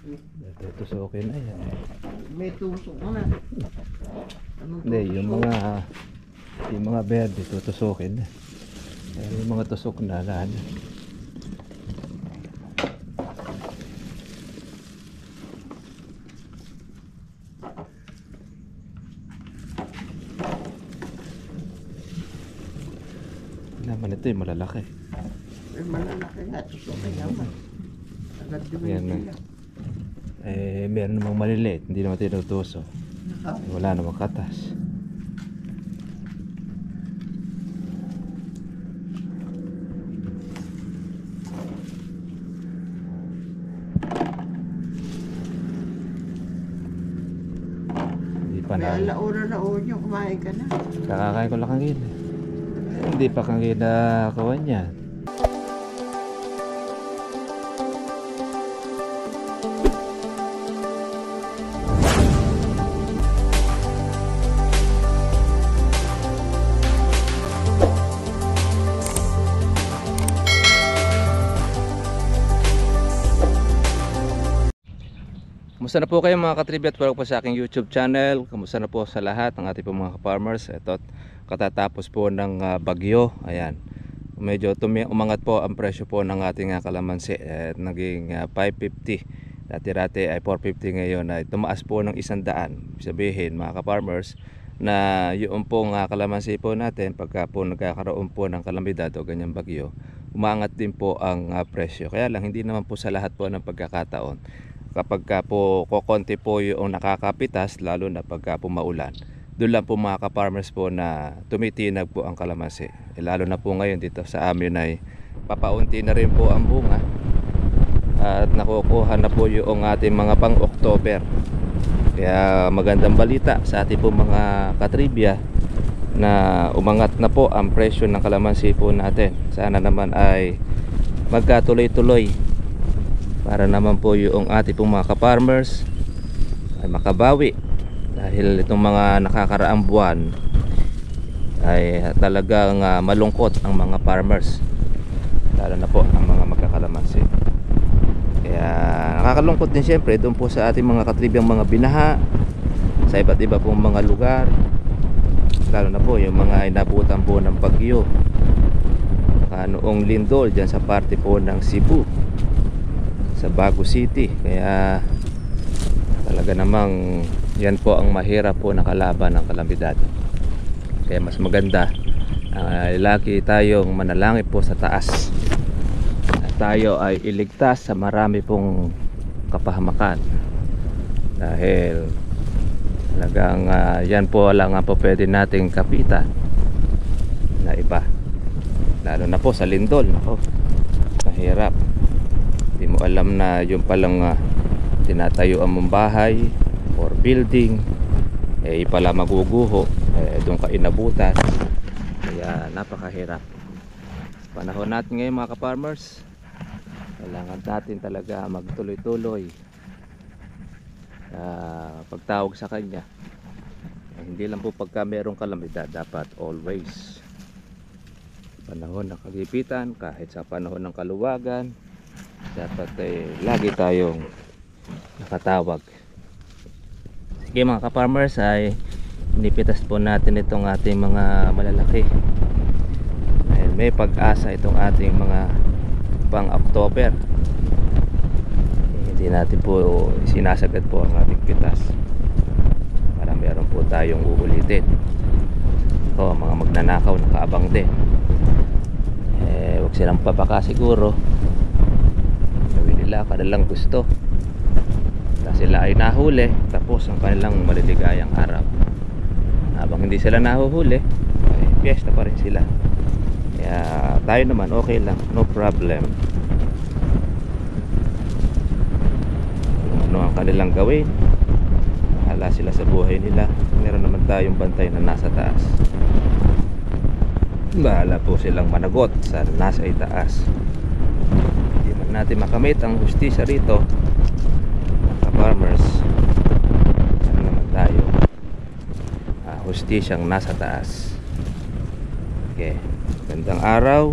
Tutusukin na yan. May tusok na. Hindi, yung mga berde tutusukin na. Yung mga tusok na lahat. Naman ito yung malalaki. May malalaki nga, tusukin naman. Agad Yan na. dumili. Meron namang maliliit, hindi naman tinutuso. Wala namang katas. Hindi pa May na. alauna na yung kumain ka na. Kakakain ko lang kangin. Hindi pa kangin na kawan yan. Kumusta na po kayo mga katribya at welcome po sa aking YouTube channel. Kumusta na po sa lahat ng ating po mga farmers. Ito katatapos po ng bagyo. Ayan. Medyo umangat po ang presyo po ng ating kalamansi. Naging 550. Dati-dati ay 450, ngayon ay tumaas po ng 100. Sabihin mga ka-farmers na yung pong kalamansi po natin pagka po nagkakaroon po ng kalamidad o ganyang bagyo, umangat din po ang presyo. Kaya lang hindi naman po sa lahat po ng pagkakataon. Kapag po kokonti po yung nakakapitas, lalo na pagka po maulan, doon lang po mga ka-farmers po na tumitinag po ang kalamansi. Lalo na po ngayon dito sa amin ay papaunti na rin po ang bunga at nakukuha na po yung ating mga pang-October. Kaya magandang balita sa ating po mga katribya na umangat na po ang presyo ng kalamansi po natin. Sana naman ay magkatuloy-tuloy para naman po yung ating pong mga ka-farmers ay makabawi, dahil itong mga nakakaraang buwan ay talagang malungkot ang mga farmers, lalo na po ang mga magkakalamansi. Kaya nakakalungkot din siyempre doon po sa ating mga katribyang mga binaha sa iba't iba pong mga lugar, lalo na po yung mga inabutan po ng bagyo noong lindol dyan sa parte po ng Cebu, sa Baguio City. Kaya talaga namang yan po ang mahirap po na kalaban ng kalamidad. Kaya mas maganda lagi tayong manalangin po sa taas at tayo ay iligtas sa marami pong kapahamakan, dahil talagang yan po lang ang po pwede nating kapitan na iba, lalo na po sa lindol. Mahirap. Hindi mo alam na yung palang tinatayo ang mong bahay or building pala maguguho, doon ka inabutan. Kaya napakahirap panahon natin ngayon mga ka-farmers. Kailangan natin talaga magtuloy-tuloy pagtawag sa kanya. Hindi lang po pagka merong kalamidad, dapat always panahon ng kagipitan, kahit sa panahon ng kaluwagan, dapat lagi tayong nakatawag. Sige mga ka-farmers, ay inipitas po natin itong ating mga malalaki dahil may pag-asa itong ating mga pang-October. Hindi natin po sinasagad po ang ating pitas para meron po tayong uulitin. Mga magnanakaw nakaabang din, huwag silang papaka siguro. Nila kanilang gusto na sila ay nahuli, tapos ang kanilang maliligayang araw. Habang hindi sila nahuhuli, ay piyesta pa rin sila. Kaya tayo naman okay lang, no problem. Ano ang kanilang gawin, hala sila sa buhay nila. Meron naman tayong bantay na nasa taas. Bahala po silang managot sa nasa itaas. Natin makamit ang hustisya rito mga farmers. Ano naman tayo, hustisyang nasa taas. Okay, gandang araw,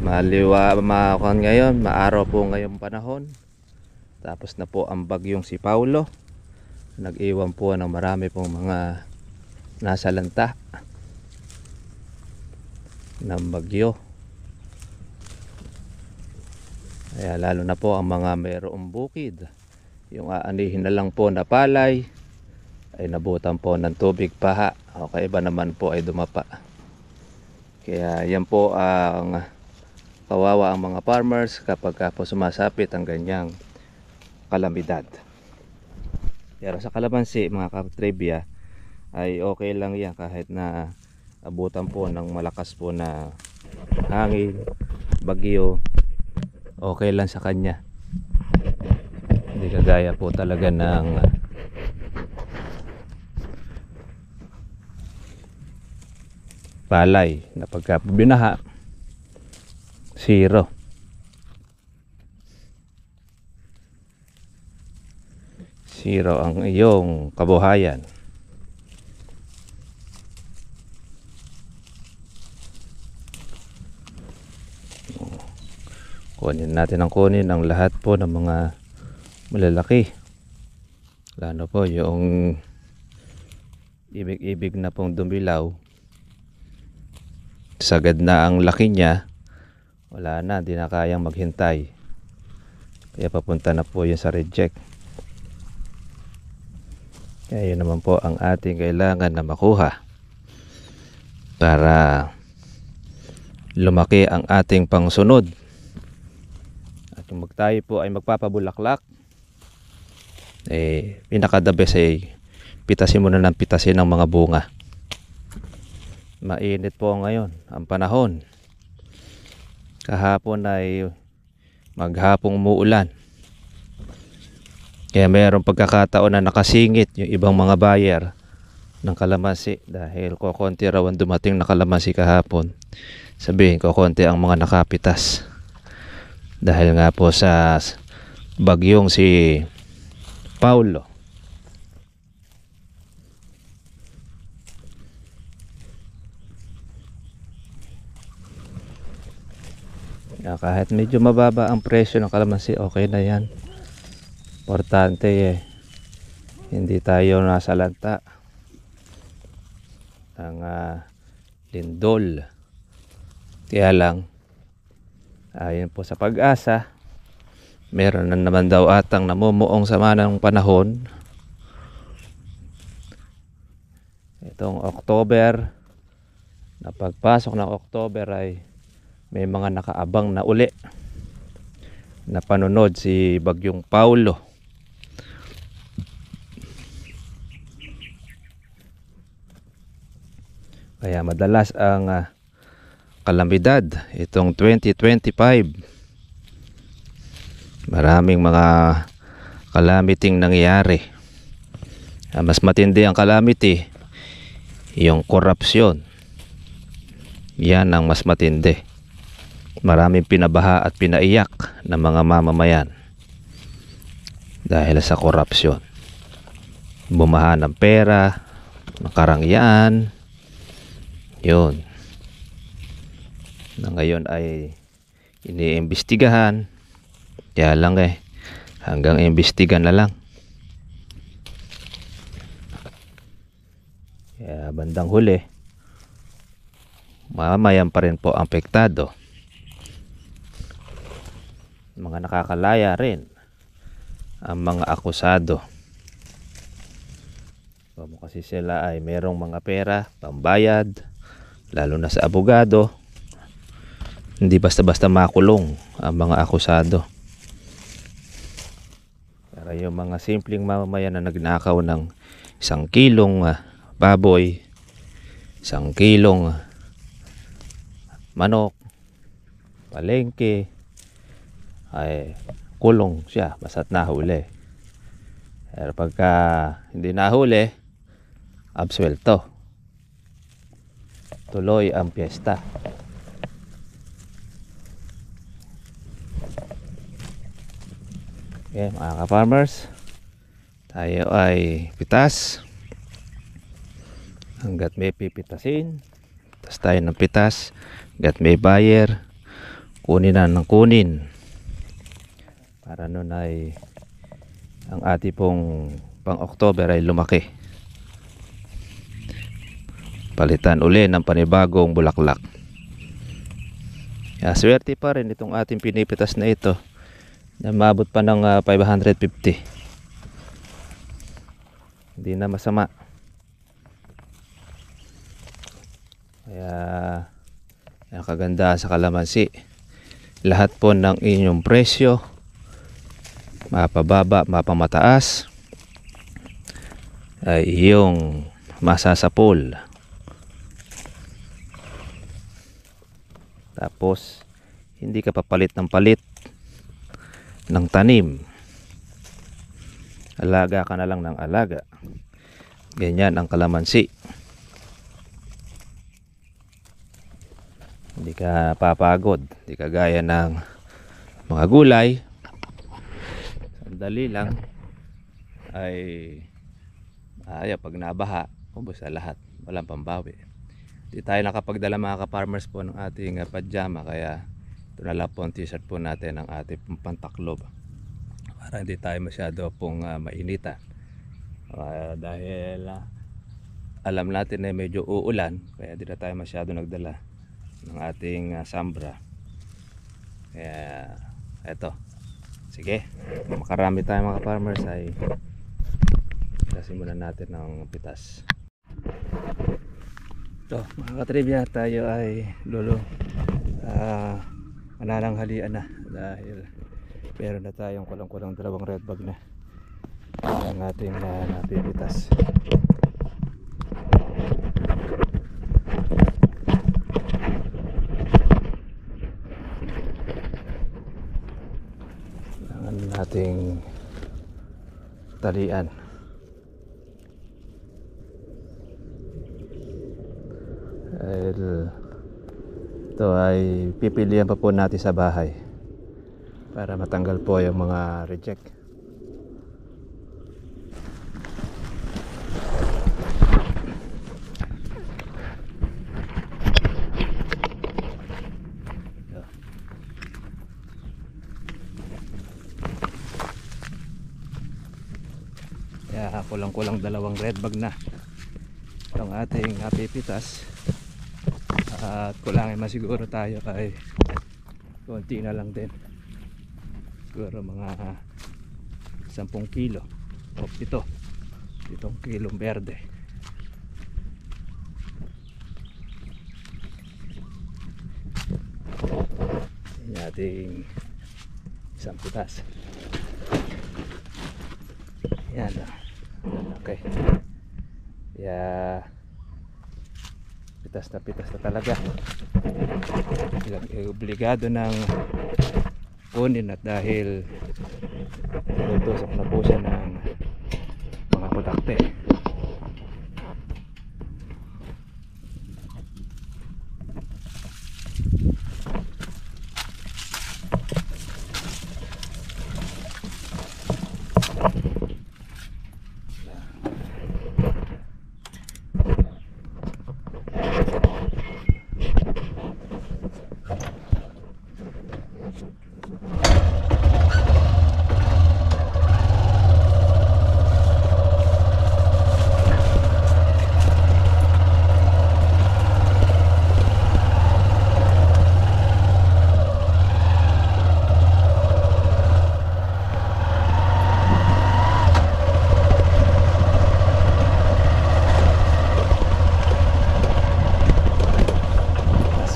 maliwa ngayon, maaraw po ngayong panahon. Tapos na po ang bagyong si Paulo. Nag-iwan po ng marami pong mga nasalanta ng bagyo. Kaya lalo na po ang mga mayroong bukid, yung aanihin na lang po na palay ay nabutan po ng tubig paha, o kaya iba naman po ay dumapa. Kaya yan po ang kawawa ang mga farmers kapag po sumasapit ang ganyang kalamidad. Pero sa kalamansi mga katribya ay okay lang yan kahit na abutan po ng malakas po na hangin, bagyo, okay lang sa kanya. Hindi kagaya po talaga ng palay na pagka binaha, zero. Zero ang iyong kabuhayan. Kunin natin ang lahat po ng mga malalaki, lalo po yung ibig na pong dumilaw, sagad na ang laki niya, wala na, di na kayang maghintay, kaya papunta na po yun sa reject. Kaya yun naman po ang ating kailangan na makuha para lumaki ang ating pangsunod. At kung tayo po ay magpapabulaklak, pinaka the best ay pitasin muna ng pitasin ng mga bunga. Mainit po ngayon ang panahon. Kahapon ay maghapong umuulan, kaya mayroong pagkakataon na nakasingit yung ibang mga buyer ng kalamansi dahil kokonti raw ang dumating na kalamansi kahapon. Sabihin kokonti ang mga nakapitas dahil nga po sa bagyong si Paulo. Kahit medyo mababa ang presyo ng kalamansi, okay na yan. Importante hindi tayo nasalanta ng lindol. Kaya lang ayon po sa Pag-asa, meron na naman daw atang namumuong sama ng panahon itong October. Na pagpasok ng October ay may mga nakaabang na uli na panunod si bagyong Paulo. Kaya madalas ang kalamidad itong 2025. Maraming mga calamiting nangyayari. Mas matindi ang calamity, yung korupsyon. Yan ang mas matindi. Maraming pinabaha at pinaiyak ng mga mamamayan dahil sa korupsyon. Bumaha ng pera, ng karangyaan. Yun. Na ngayon ay iniimbestigahan. Kaya lang hanggang imbestigan na lang. Kaya bandang huli, mamamayan pa rin po ang apektado. Mga nakakalaya rin ang mga akusado. Kasi sila ay merong mga pera, pambayad, lalo na sa abogado. Hindi basta-basta makulong ang mga akusado. Pero yung mga simpleng mamamayan na nagnakaw ng 1 kilong baboy, 1 kilong manok, palengke, ay kulong siya basta't nahuli. Pero pagka hindi nahuli, absuelto. Tuloy ang piyesta. Okay, mga ka-farmers, tayo ay pitas hanggat may pipitasin. Tapos tayo ng pitas hanggat may buyer, kunin na ng kunin para nun ay ang ating pong pang October ay lumaki. Palitan uli ng panibagong bulaklak. Swerte pa rin itong ating pinipitas na ito na maabot pa ng 550. Hindi na masama. Kaya ang kaganda sa kalamansi, lahat po ng inyong presyo, mapababa, mapamataas, ay iyong masasapol. Tapos hindi ka papalit ng palit ng tanim. Alaga ka na lang ng alaga. Ganyan ang kalamansi. Hindi ka papagod. Hindi ka gaya ng mga gulay. Sandali lang ay pag nabaha, ubos na lahat. Walang pambawi. Hindi tayo nakapagdala mga ka-farmers po ng ating pajama, kaya ito na lang po ang t-shirt po natin ng ating pantaklob para hindi tayo masyado pong mainitan. Dahil alam natin na medyo uulan, kaya hindi na tayo masyado nagdala ng ating sambra. Kaya eto, sige, makarami tayo mga farmers ay pitasin muna natin ng pitas. Ito mga katribya, tayo ay manananghalian na dahil meron na tayong kulang-kulang 2 red bag na ang ating napipitas. Ang ating talian. Ito ay pipilian pa po natin sa bahay para matanggal po yung mga reject. Kaya kulang-kulang 2 red bag na itong ating pipitas. At kulangin masiguro tayo ay konti na lang din, siguro mga 10 kilo o 7 kilong berde. Yan ating isang pitas. Yan, okay. Pitas na talaga. Obligado ng kunin at dahil tutusok na po siya ng mga kutakte.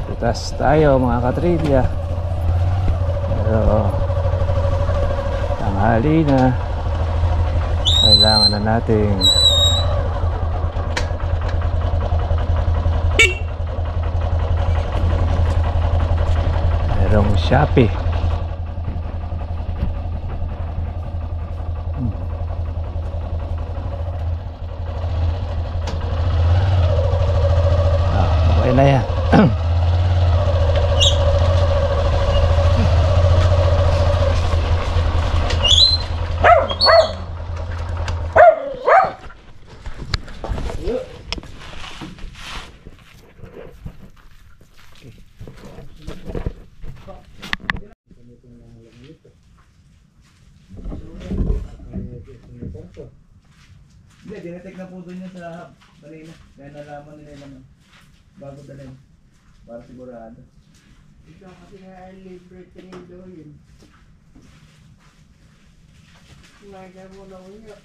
Pitas tayo mga katribya, pero tanghali na, kailangan na nating merong Shopee. Okay na yan. Hindi, dinetek na po doon yan sa hub. Kanina. Kaya nalaman nila naman. Bago dalhin. Para sigurado. Ito kasi nga libre tinido yun. Naga mo na unya.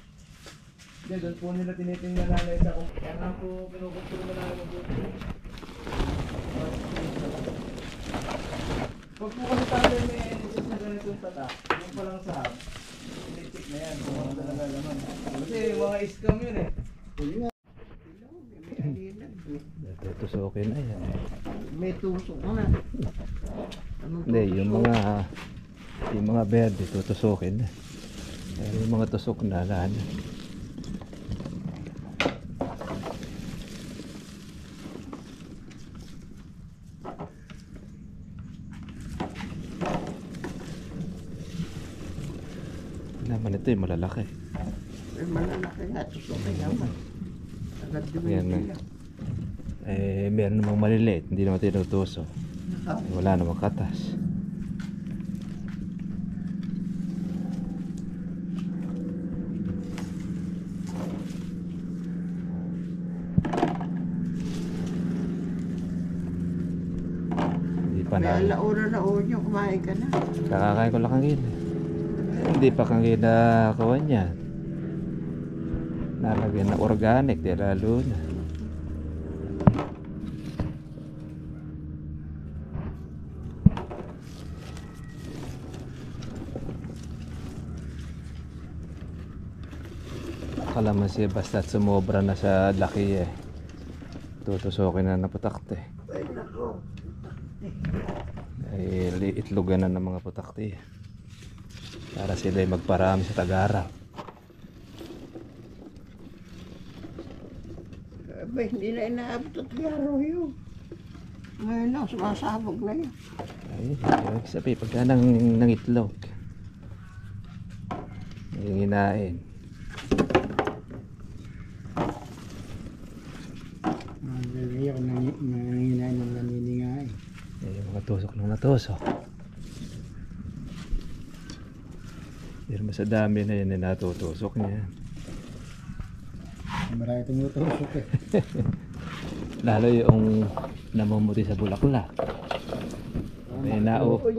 Hindi, doon po nila tinitingnan namin sa kung kaya nga po pinukumpuro na namin mabuti. Pag po kasi tayo may NSS na ganitong tatak, yung pa lang sa hub, tinitik na yan kung ano talaga naman. Kasi mga scam yun eh. May alinan. Tutusokin na yan eh. May tusok na. Anong Hindi, tusok? yung mga berde tutusokin na. Pero yung mga tusok na lahat. Naman ito yung malalaki. May malalaki nga tusok naman. Agad Yan na. dumiti na. Meron namang maliliit, hindi naman tinutuso. Wala namang katas. Hindi pa May na. alauna na unyo, kumain ka na. Kakakain ko lang kangin. Hindi pa kangin na kawan yan. Nalagyan na organic, di lalo na. Kalamansi basta't sumobra na sa laki eh. Tutusokin na ng putakte. Ay, nako. Ay itlogan na ng mga putakte. Para sila ay magparami sa Tagara. Abay, hindi na inaabot at yaro yun. Ngayon lang, sumasabog na yun. Ay, ibig sabihin, pagka ng itlog. Yung hinain. Nalagay ako nanginay ng naniningay. Yung mga tusok ng natusok. Pero mas dami na yun na natutusok niya. Marami tumutusok eh. Lalo yung namumuti sa bulaklak. May nauubos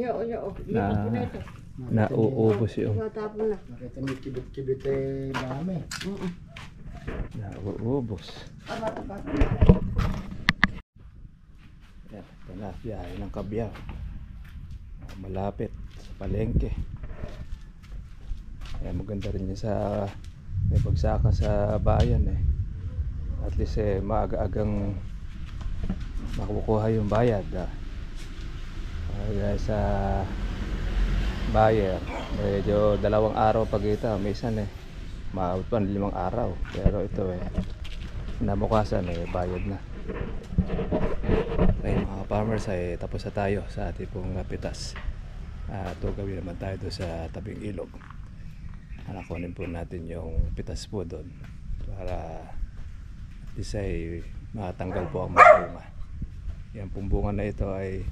yung Matapon na. Nakita mo kibit-kibit eh dami. nauubos. Tama. Yan, ito na, biyahe ng Cabiao. Malapit sa palengke. Kaya maganda rin yun sa may pagsaka sa bayan eh. At least maaga-agang makukuha yung bayad. Kaya sa buyer, medyo 2 araw pagkita, minsan maabot pa ng 5 araw. Pero ito nabukasan bayad na. Okay mga farmers, tapos na tayo sa ating pong pitas. At gawin naman tayo doon sa tabing ilog. Kunin po natin yung pitas po doon para at least matanggal po ang mga bunga. Yan pong bunga na ito ay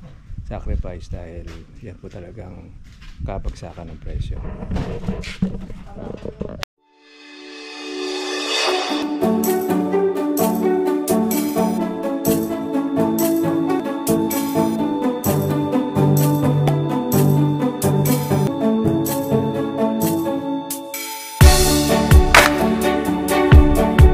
sacrifice dahil yan po talagang kapagsakan ng presyo.